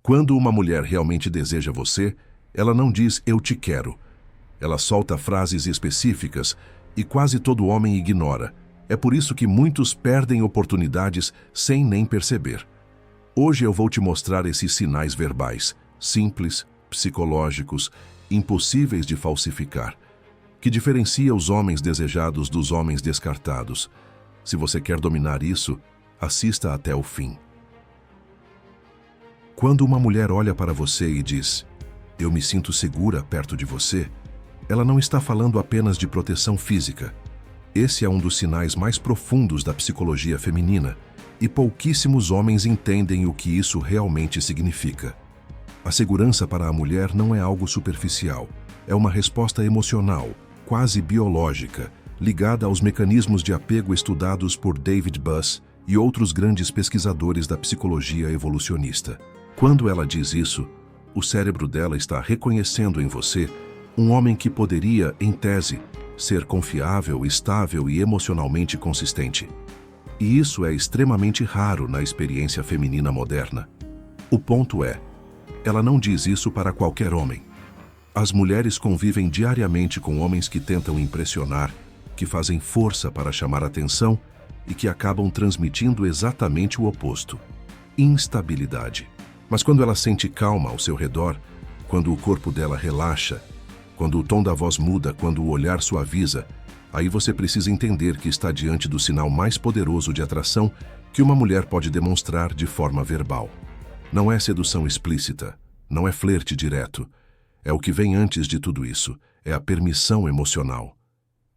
Quando uma mulher realmente deseja você, ela não diz "eu te quero". Ela solta frases específicas e quase todo homem ignora. É por isso que muitos perdem oportunidades sem nem perceber. Hoje eu vou te mostrar esses sinais verbais, simples, psicológicos, impossíveis de falsificar, que diferencia os homens desejados dos homens descartados. Se você quer dominar isso, assista até o fim. Quando uma mulher olha para você e diz, "Eu me sinto segura perto de você", ela não está falando apenas de proteção física. Esse é um dos sinais mais profundos da psicologia feminina, e pouquíssimos homens entendem o que isso realmente significa. A segurança para a mulher não é algo superficial, é uma resposta emocional, quase biológica, ligada aos mecanismos de apego estudados por David Buss e outros grandes pesquisadores da psicologia evolucionista. Quando ela diz isso, o cérebro dela está reconhecendo em você um homem que poderia, em tese, ser confiável, estável e emocionalmente consistente. E isso é extremamente raro na experiência feminina moderna. O ponto é, ela não diz isso para qualquer homem. As mulheres convivem diariamente com homens que tentam impressionar, que fazem força para chamar atenção e que acabam transmitindo exatamente o oposto: instabilidade. Mas quando ela sente calma ao seu redor, quando o corpo dela relaxa, quando o tom da voz muda, quando o olhar suaviza, aí você precisa entender que está diante do sinal mais poderoso de atração que uma mulher pode demonstrar de forma verbal. Não é sedução explícita, não é flerte direto. É o que vem antes de tudo isso, é a permissão emocional.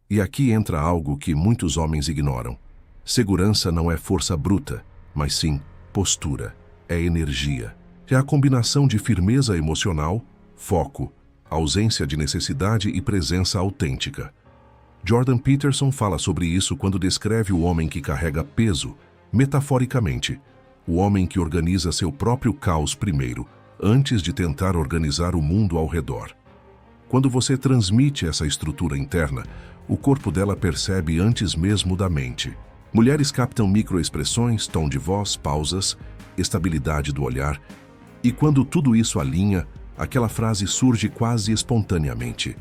E aqui entra algo que muitos homens ignoram. Segurança não é força bruta, mas sim postura, é energia. É a combinação de firmeza emocional, foco, ausência de necessidade e presença autêntica. Jordan Peterson fala sobre isso quando descreve o homem que carrega peso, metaforicamente, o homem que organiza seu próprio caos primeiro, antes de tentar organizar o mundo ao redor. Quando você transmite essa estrutura interna, o corpo dela percebe antes mesmo da mente. Mulheres captam microexpressões, tom de voz, pausas, estabilidade do olhar, e quando tudo isso alinha, aquela frase surge quase espontaneamente.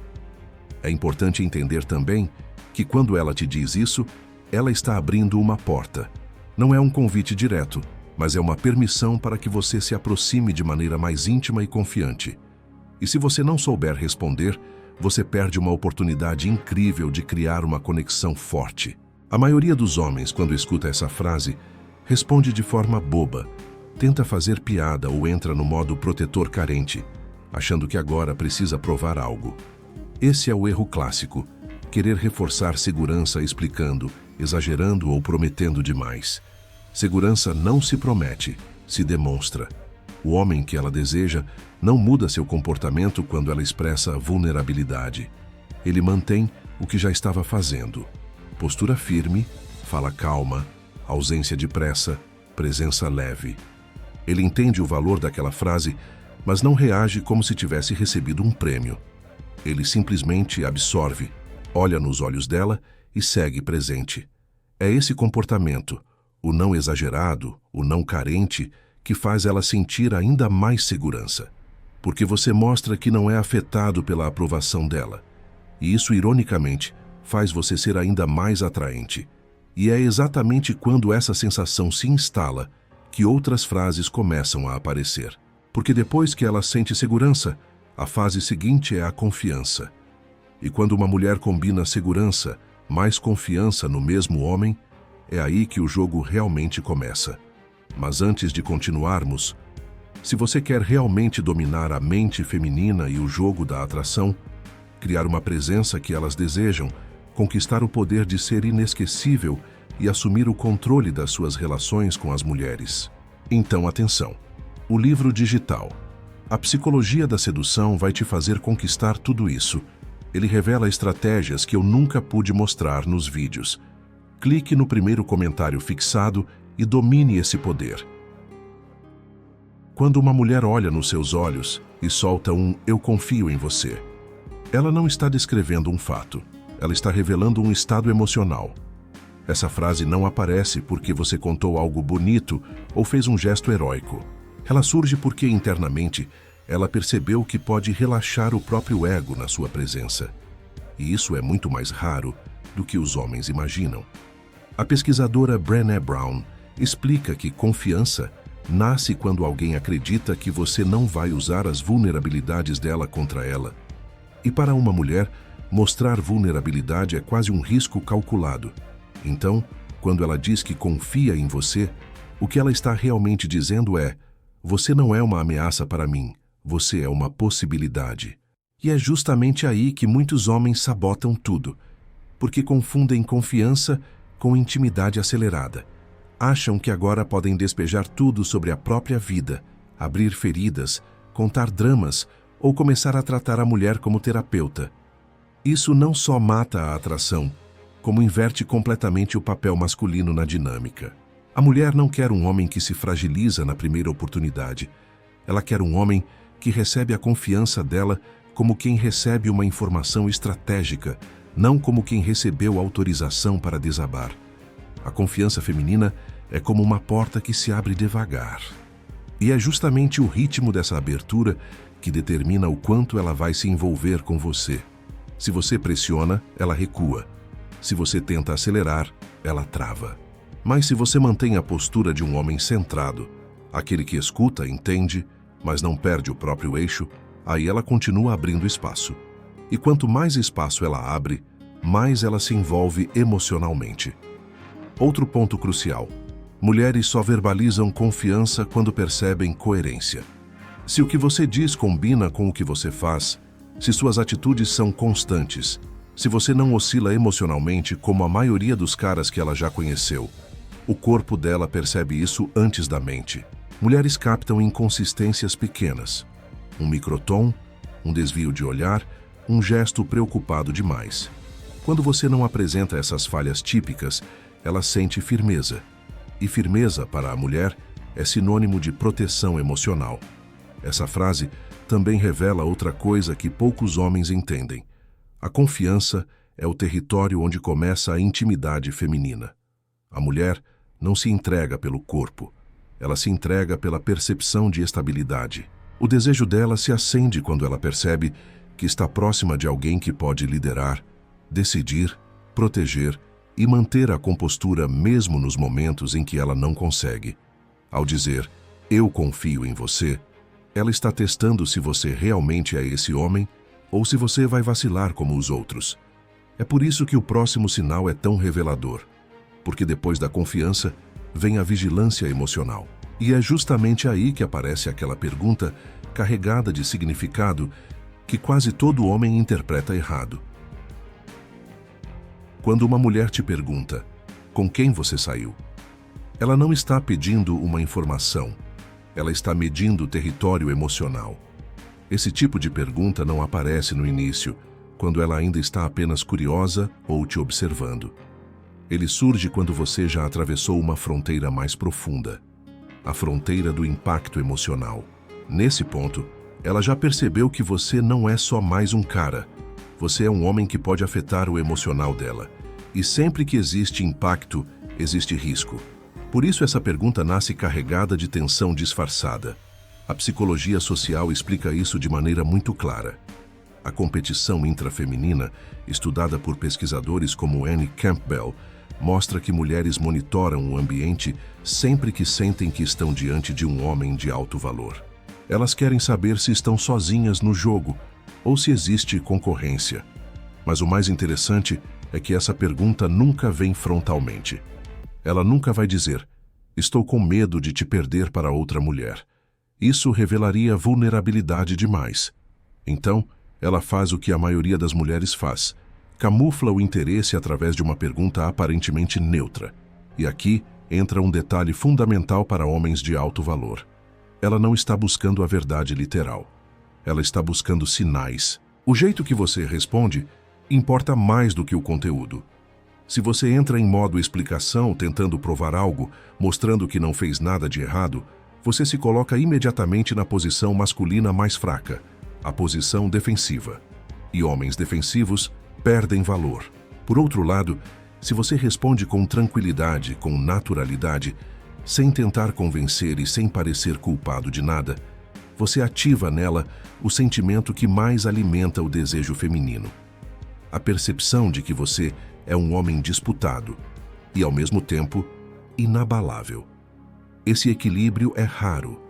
É importante entender também que quando ela te diz isso, ela está abrindo uma porta. Não é um convite direto, mas é uma permissão para que você se aproxime de maneira mais íntima e confiante. E se você não souber responder, você perde uma oportunidade incrível de criar uma conexão forte. A maioria dos homens, quando escuta essa frase, responde de forma boba, tenta fazer piada ou entra no modo protetor carente, achando que agora precisa provar algo. Esse é o erro clássico, querer reforçar segurança explicando, exagerando ou prometendo demais. Segurança não se promete, se demonstra. O homem que ela deseja não muda seu comportamento quando ela expressa vulnerabilidade. Ele mantém o que já estava fazendo. Postura firme, fala calma, ausência de pressa, presença leve. Ele entende o valor daquela frase, mas não reage como se tivesse recebido um prêmio. Ele simplesmente absorve, olha nos olhos dela e segue presente. É esse comportamento, o não exagerado, o não carente, que faz ela sentir ainda mais segurança. Porque você mostra que não é afetado pela aprovação dela. E isso, ironicamente, faz você ser ainda mais atraente. E é exatamente quando essa sensação se instala que outras frases começam a aparecer. Porque depois que ela sente segurança, a fase seguinte é a confiança. E quando uma mulher combina segurança, mais confiança no mesmo homem, é aí que o jogo realmente começa. Mas antes de continuarmos, se você quer realmente dominar a mente feminina e o jogo da atração, criar uma presença que elas desejam, conquistar o poder de ser inesquecível e assumir o controle das suas relações com as mulheres. Então, atenção! O livro digital. A Psicologia da Sedução vai te fazer conquistar tudo isso. Ele revela estratégias que eu nunca pude mostrar nos vídeos. Clique no primeiro comentário fixado e domine esse poder. Quando uma mulher olha nos seus olhos e solta um "eu confio em você", ela não está descrevendo um fato, ela está revelando um estado emocional. Essa frase não aparece porque você contou algo bonito ou fez um gesto heróico. Ela surge porque, internamente, ela percebeu que pode relaxar o próprio ego na sua presença. E isso é muito mais raro do que os homens imaginam. A pesquisadora Brené Brown explica que confiança nasce quando alguém acredita que você não vai usar as vulnerabilidades dela contra ela. E para uma mulher, mostrar vulnerabilidade é quase um risco calculado. Então, quando ela diz que confia em você, o que ela está realmente dizendo é: você não é uma ameaça para mim, você é uma possibilidade. E é justamente aí que muitos homens sabotam tudo, porque confundem confiança com intimidade acelerada. Acham que agora podem despejar tudo sobre a própria vida, abrir feridas, contar dramas ou começar a tratar a mulher como terapeuta. Isso não só mata a atração, como inverte completamente o papel masculino na dinâmica. A mulher não quer um homem que se fragiliza na primeira oportunidade. Ela quer um homem que recebe a confiança dela como quem recebe uma informação estratégica, não como quem recebeu autorização para desabar. A confiança feminina é como uma porta que se abre devagar. E é justamente o ritmo dessa abertura que determina o quanto ela vai se envolver com você. Se você pressiona, ela recua. Se você tenta acelerar, ela trava. Mas se você mantém a postura de um homem centrado, aquele que escuta, entende, mas não perde o próprio eixo, aí ela continua abrindo espaço. E quanto mais espaço ela abre, mais ela se envolve emocionalmente. Outro ponto crucial: mulheres só verbalizam confiança quando percebem coerência. Se o que você diz combina com o que você faz, se suas atitudes são constantes, se você não oscila emocionalmente como a maioria dos caras que ela já conheceu, o corpo dela percebe isso antes da mente. Mulheres captam inconsistências pequenas. Um microtom, um desvio de olhar, um gesto preocupado demais. Quando você não apresenta essas falhas típicas, ela sente firmeza. E firmeza, para a mulher, é sinônimo de proteção emocional. Essa frase também revela outra coisa que poucos homens entendem. A confiança é o território onde começa a intimidade feminina. A mulher não se entrega pelo corpo, ela se entrega pela percepção de estabilidade. O desejo dela se acende quando ela percebe que está próxima de alguém que pode liderar, decidir, proteger e manter a compostura mesmo nos momentos em que ela não consegue. Ao dizer, "eu confio em você", ela está testando se você realmente é esse homem ou se você vai vacilar como os outros. É por isso que o próximo sinal é tão revelador, porque depois da confiança vem a vigilância emocional. E é justamente aí que aparece aquela pergunta carregada de significado que quase todo homem interpreta errado. Quando uma mulher te pergunta, "com quem você saiu?", ela não está pedindo uma informação, ela está medindo o território emocional. Esse tipo de pergunta não aparece no início, quando ela ainda está apenas curiosa ou te observando. Ele surge quando você já atravessou uma fronteira mais profunda, a fronteira do impacto emocional. Nesse ponto, ela já percebeu que você não é só mais um cara. Você é um homem que pode afetar o emocional dela. E sempre que existe impacto, existe risco. Por isso essa pergunta nasce carregada de tensão disfarçada. A psicologia social explica isso de maneira muito clara. A competição intrafeminina, estudada por pesquisadores como Annie Campbell, mostra que mulheres monitoram o ambiente sempre que sentem que estão diante de um homem de alto valor. Elas querem saber se estão sozinhas no jogo ou se existe concorrência. Mas o mais interessante é que essa pergunta nunca vem frontalmente. Ela nunca vai dizer, "estou com medo de te perder para outra mulher." Isso revelaria vulnerabilidade demais. Então, ela faz o que a maioria das mulheres faz. Camufla o interesse através de uma pergunta aparentemente neutra. E aqui entra um detalhe fundamental para homens de alto valor. Ela não está buscando a verdade literal. Ela está buscando sinais. O jeito que você responde importa mais do que o conteúdo. Se você entra em modo explicação, tentando provar algo, mostrando que não fez nada de errado, você se coloca imediatamente na posição masculina mais fraca, a posição defensiva. E homens defensivos perdem valor. Por outro lado, se você responde com tranquilidade, com naturalidade, Sem tentar convencer e sem parecer culpado de nada, você ativa nela o sentimento que mais alimenta o desejo feminino. A percepção de que você é um homem disputado e, ao mesmo tempo, inabalável. Esse equilíbrio é raro.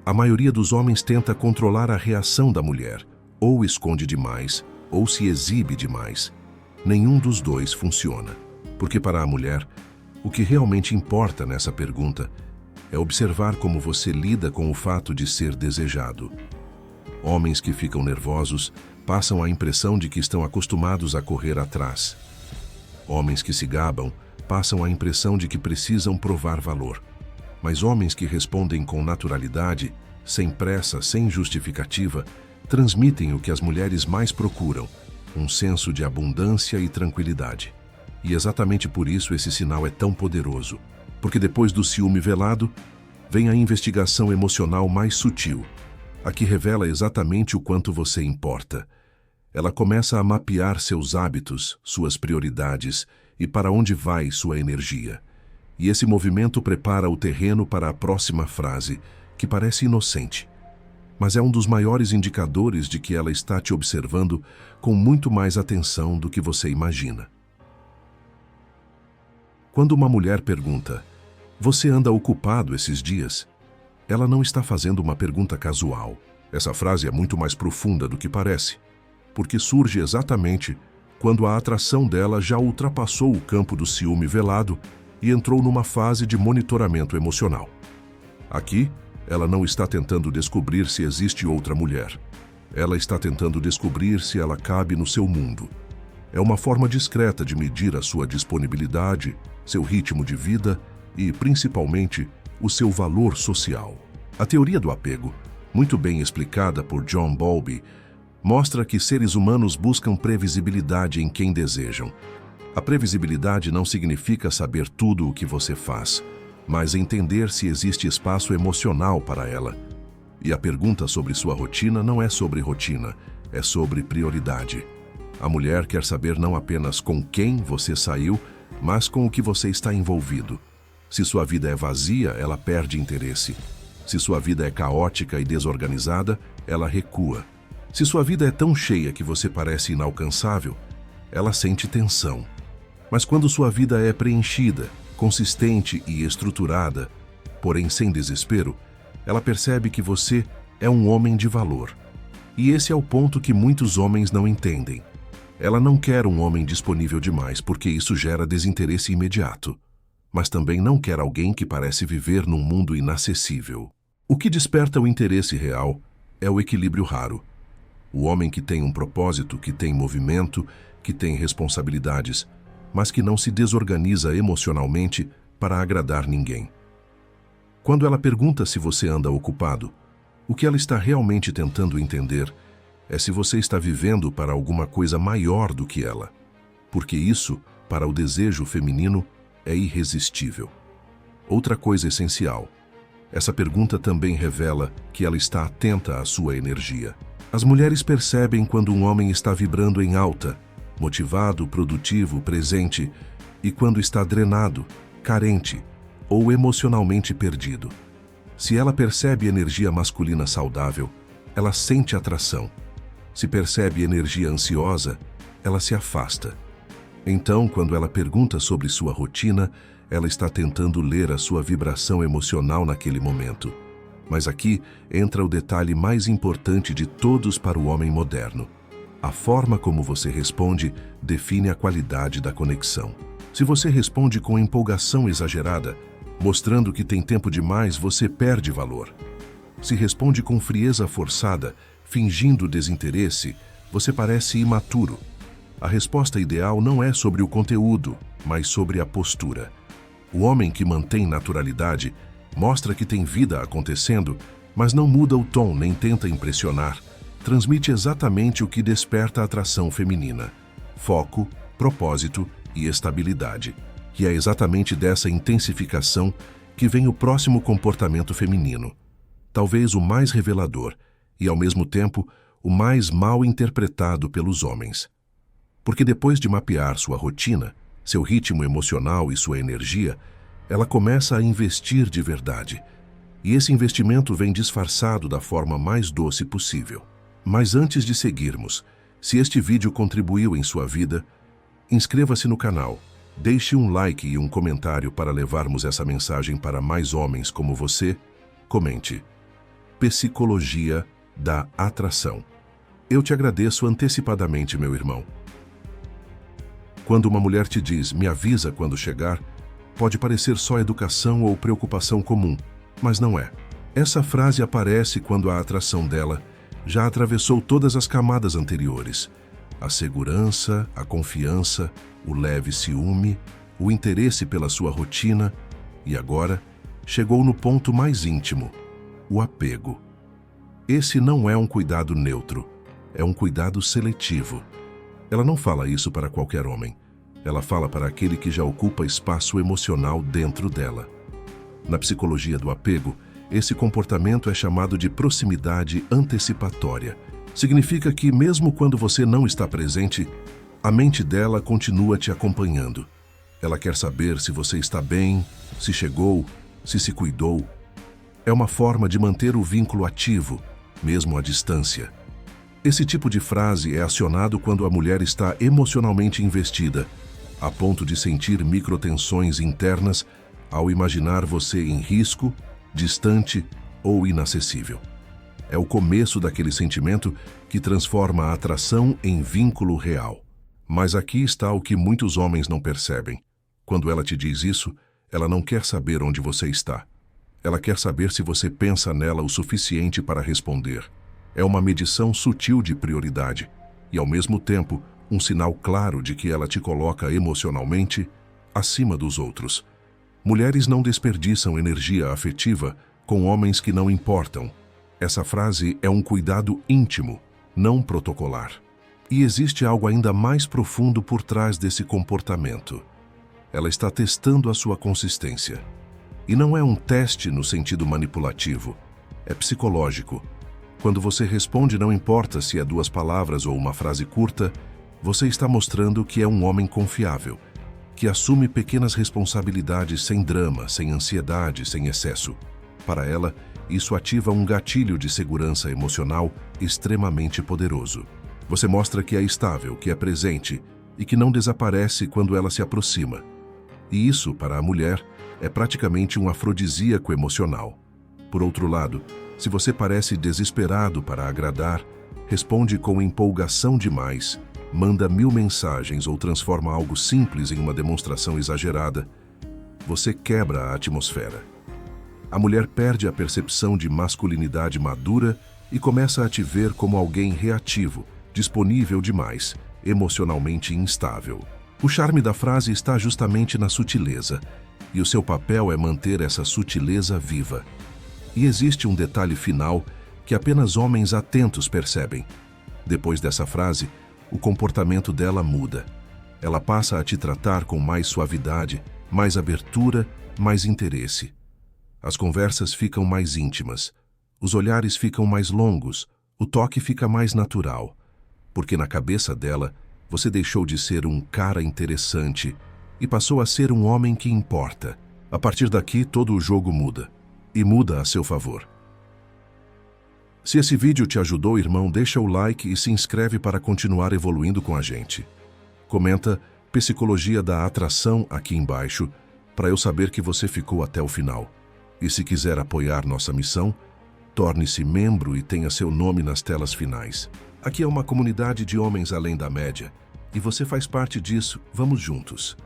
A maioria dos homens tenta controlar a reação da mulher, ou esconde demais, ou se exibe demais. Nenhum dos dois funciona, porque para a mulher, o que realmente importa nessa pergunta é observar como você lida com o fato de ser desejado. Homens que ficam nervosos passam a impressão de que estão acostumados a correr atrás. Homens que se gabam passam a impressão de que precisam provar valor. Mas homens que respondem com naturalidade, sem pressa, sem justificativa, transmitem o que as mulheres mais procuram, um senso de abundância e tranquilidade. E exatamente por isso esse sinal é tão poderoso, porque depois do ciúme velado, vem a investigação emocional mais sutil, a que revela exatamente o quanto você importa. Ela começa a mapear seus hábitos, suas prioridades e para onde vai sua energia. E esse movimento prepara o terreno para a próxima frase, que parece inocente, mas é um dos maiores indicadores de que ela está te observando com muito mais atenção do que você imagina. Quando uma mulher pergunta, "Você anda ocupado esses dias?", ela não está fazendo uma pergunta casual. Essa frase é muito mais profunda do que parece, porque surge exatamente quando a atração dela já ultrapassou o campo do ciúme velado e entrou numa fase de monitoramento emocional. Aqui, ela não está tentando descobrir se existe outra mulher. Ela está tentando descobrir se ela cabe no seu mundo. É uma forma discreta de medir a sua disponibilidade, seu ritmo de vida e, principalmente, o seu valor social. A teoria do apego, muito bem explicada por John Bowlby, mostra que seres humanos buscam previsibilidade em quem desejam. A previsibilidade não significa saber tudo o que você faz, mas entender se existe espaço emocional para ela. E a pergunta sobre sua rotina não é sobre rotina, é sobre prioridade. A mulher quer saber não apenas com quem você saiu, mas com o que você está envolvido. Se sua vida é vazia, ela perde interesse. Se sua vida é caótica e desorganizada, ela recua. Se sua vida é tão cheia que você parece inalcançável, ela sente tensão. Mas quando sua vida é preenchida, consistente e estruturada, porém sem desespero, ela percebe que você é um homem de valor. E esse é o ponto que muitos homens não entendem. Ela não quer um homem disponível demais, porque isso gera desinteresse imediato. Mas também não quer alguém que parece viver num mundo inacessível. O que desperta o interesse real é o equilíbrio raro. O homem que tem um propósito, que tem movimento, que tem responsabilidades, mas que não se desorganiza emocionalmente para agradar ninguém. Quando ela pergunta se você anda ocupado, o que ela está realmente tentando entender é se você está vivendo para alguma coisa maior do que ela, porque isso, para o desejo feminino, é irresistível. Outra coisa essencial, essa pergunta também revela que ela está atenta à sua energia. As mulheres percebem quando um homem está vibrando em alta, motivado, produtivo, presente, e quando está drenado, carente ou emocionalmente perdido. Se ela percebe energia masculina saudável, ela sente atração. Se percebe energia ansiosa, ela se afasta. Então, quando ela pergunta sobre sua rotina, ela está tentando ler a sua vibração emocional naquele momento. Mas aqui entra o detalhe mais importante de todos para o homem moderno. A forma como você responde define a qualidade da conexão. Se você responde com empolgação exagerada, mostrando que tem tempo demais, você perde valor. Se responde com frieza forçada, fingindo desinteresse, você parece imaturo. A resposta ideal não é sobre o conteúdo, mas sobre a postura. O homem que mantém naturalidade mostra que tem vida acontecendo, mas não muda o tom nem tenta impressionar. Transmite exatamente o que desperta a atração feminina: foco, propósito e estabilidade. E é exatamente dessa intensificação que vem o próximo comportamento feminino, talvez o mais revelador e, ao mesmo tempo, o mais mal interpretado pelos homens. Porque depois de mapear sua rotina, seu ritmo emocional e sua energia, ela começa a investir de verdade. E esse investimento vem disfarçado da forma mais doce possível. Mas antes de seguirmos, se este vídeo contribuiu em sua vida, inscreva-se no canal, deixe um like e um comentário para levarmos essa mensagem para mais homens como você. Comente. Psicologia da atração. Eu te agradeço antecipadamente, meu irmão. Quando uma mulher te diz, me avisa quando chegar, pode parecer só educação ou preocupação comum, mas não é. Essa frase aparece quando a atração dela já atravessou todas as camadas anteriores. A segurança, a confiança, o leve ciúme, o interesse pela sua rotina e agora chegou no ponto mais íntimo, o apego. Esse não é um cuidado neutro, é um cuidado seletivo. Ela não fala isso para qualquer homem. Ela fala para aquele que já ocupa espaço emocional dentro dela. Na psicologia do apego, esse comportamento é chamado de proximidade antecipatória. Significa que, mesmo quando você não está presente, a mente dela continua te acompanhando. Ela quer saber se você está bem, se chegou, se cuidou. É uma forma de manter o vínculo ativo, mesmo à distância. Esse tipo de frase é acionado quando a mulher está emocionalmente investida, a ponto de sentir microtensões internas ao imaginar você em risco, distante ou inacessível. É o começo daquele sentimento que transforma a atração em vínculo real. Mas aqui está o que muitos homens não percebem. Quando ela te diz isso, ela não quer saber onde você está. Ela quer saber se você pensa nela o suficiente para responder. É uma medição sutil de prioridade e, ao mesmo tempo, um sinal claro de que ela te coloca emocionalmente acima dos outros. Mulheres não desperdiçam energia afetiva com homens que não importam. Essa frase é um cuidado íntimo, não protocolar. E existe algo ainda mais profundo por trás desse comportamento. Ela está testando a sua consistência. E não é um teste no sentido manipulativo, é psicológico. Quando você responde, não importa se é 2 palavras ou uma frase curta, você está mostrando que é um homem confiável, que assume pequenas responsabilidades sem drama, sem ansiedade, sem excesso. Para ela, isso ativa um gatilho de segurança emocional extremamente poderoso. Você mostra que é estável, que é presente e que não desaparece quando ela se aproxima. E isso, para a mulher, é praticamente um afrodisíaco emocional. Por outro lado, se você parece desesperado para agradar, responde com empolgação demais, manda 1000 mensagens ou transforma algo simples em uma demonstração exagerada, você quebra a atmosfera. A mulher perde a percepção de masculinidade madura e começa a te ver como alguém reativo, disponível demais, emocionalmente instável. O charme da frase está justamente na sutileza, e o seu papel é manter essa sutileza viva. E existe um detalhe final que apenas homens atentos percebem. Depois dessa frase, o comportamento dela muda. Ela passa a te tratar com mais suavidade, mais abertura, mais interesse. As conversas ficam mais íntimas, os olhares ficam mais longos, o toque fica mais natural. Porque na cabeça dela, você deixou de ser um cara interessante e passou a ser um homem que importa. A partir daqui, todo o jogo muda. E muda a seu favor. Se esse vídeo te ajudou, irmão, deixa o like e se inscreve para continuar evoluindo com a gente. Comenta Psicologia da Atração aqui embaixo, para eu saber que você ficou até o final. E se quiser apoiar nossa missão, torne-se membro e tenha seu nome nas telas finais. Aqui é uma comunidade de homens além da média, e você faz parte disso. Vamos juntos.